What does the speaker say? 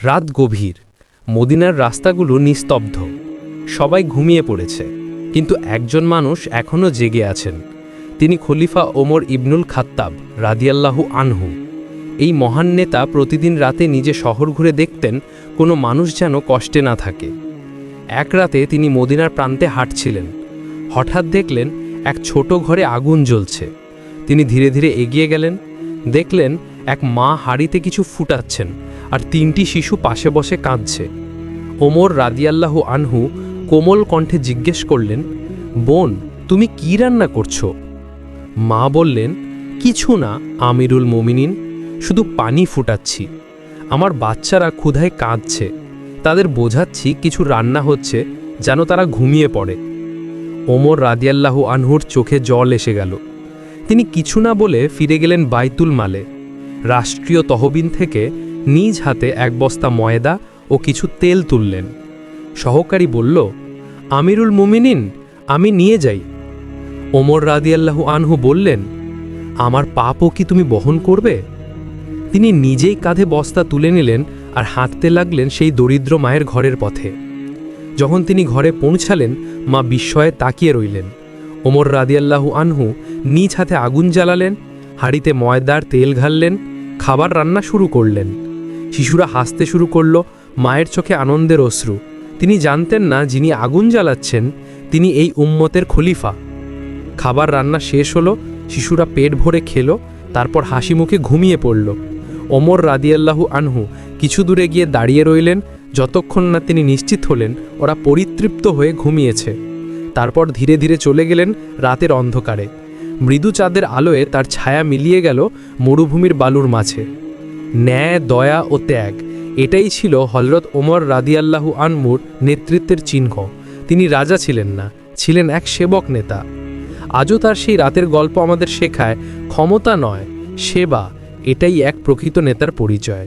রাত গভীর, মদিনার রাস্তাগুলো নিস্তব্ধ, সবাই ঘুমিয়ে পড়েছে, কিন্তু একজন মানুষ এখনও জেগে আছেন। তিনি খলিফা ওমর ইবনুল খাত্তাব রাদিয়াল্লাহু আনহু। এই মহান নেতা প্রতিদিন রাতে নিজে শহর ঘুরে দেখতেন কোনো মানুষ যেন কষ্টে না থাকে। এক রাতে তিনি মদিনার প্রান্তে হাঁটছিলেন। হঠাৎ দেখলেন এক ছোট ঘরে আগুন জ্বলছে। তিনি ধীরে ধীরে এগিয়ে গেলেন। দেখলেন এক মা হাঁড়িতে কিছু ফুটাচ্ছেন আর 3টি শিশু পাশে বসে কাঁদছে। ওমর রাদিয়াল্লাহু আনহু কোমল কণ্ঠে জিজ্ঞেস করলেন, বোন, তুমি কি রান্না করছো? মা বললেন, কিছু না আমিরুল মোমিনিন, শুধু পানি ফুটাচ্ছি। আমার বাচ্চারা ক্ষুধায় কাঁদছে, তাদের বোঝাচ্ছি কিছু রান্না হচ্ছে যেন তারা ঘুমিয়ে পড়ে। ওমর রাদিয়াল্লাহু আনহুর চোখে জল এসে গেল। তিনি কিছু না বলে ফিরে গেলেন বাইতুল মালে। রাষ্ট্রীয় তহবিল থেকে নিজ হাতে 1 বস্তা ময়দা ও কিছু তেল তুললেন। সহকারী বলল, আমিরুল মুমিনিন, আমি নিয়ে যাই। ওমর রাদিয়াল্লাহু আনহু বললেন, আমার পাপও কি তুমি বহন করবে? তিনি নিজেই কাঁধে বস্তা তুলে নিলেন আর হাঁটতে লাগলেন সেই দরিদ্র মায়ের ঘরের পথে। যখন তিনি ঘরে পৌঁছালেন, মা বিস্ময়ে তাকিয়ে রইলেন। ওমর রাদিয়াল্লাহু আনহু নিজ হাতে আগুন জ্বালালেন, হাঁড়িতে ময়দার তেল ঘাললেন, খাবার রান্না শুরু করলেন। শিশুরা হাসতে শুরু করল, মায়ের চোখে আনন্দের অশ্রু। তিনি জানতেন না যিনি আগুন জ্বালাচ্ছেন তিনি এই উম্মতের খলিফা। খাবার রান্না শেষ হলো, শিশুরা পেট ভরে খেলো, তারপর হাসি মুখে ঘুমিয়ে পড়ল। ওমর রাদিয়াল্লাহু আনহু কিছু দূরে গিয়ে দাঁড়িয়ে রইলেন, যতক্ষণ না তিনি নিশ্চিত হলেন ওরা পরিতৃপ্ত হয়ে ঘুমিয়েছে। তারপর ধীরে ধীরে চলে গেলেন রাতের অন্ধকারে। মৃদু চাঁদের আলোয় তার ছায়া মিলিয়ে গেল মরুভূমির বালুর মাঝে। ন্যায়, দয়া ও ত্যাগ, এটাই ছিল হযরত ওমর রাদিয়াল্লাহু আনহুর নেতৃত্বের চিহ্ন। তিনি রাজা ছিলেন না, ছিলেন এক সেবক নেতা। আজও তার সেই রাতের গল্প আমাদের শেখায়, ক্ষমতা নয়, সেবা, এটাই এক প্রকৃত নেতার পরিচয়।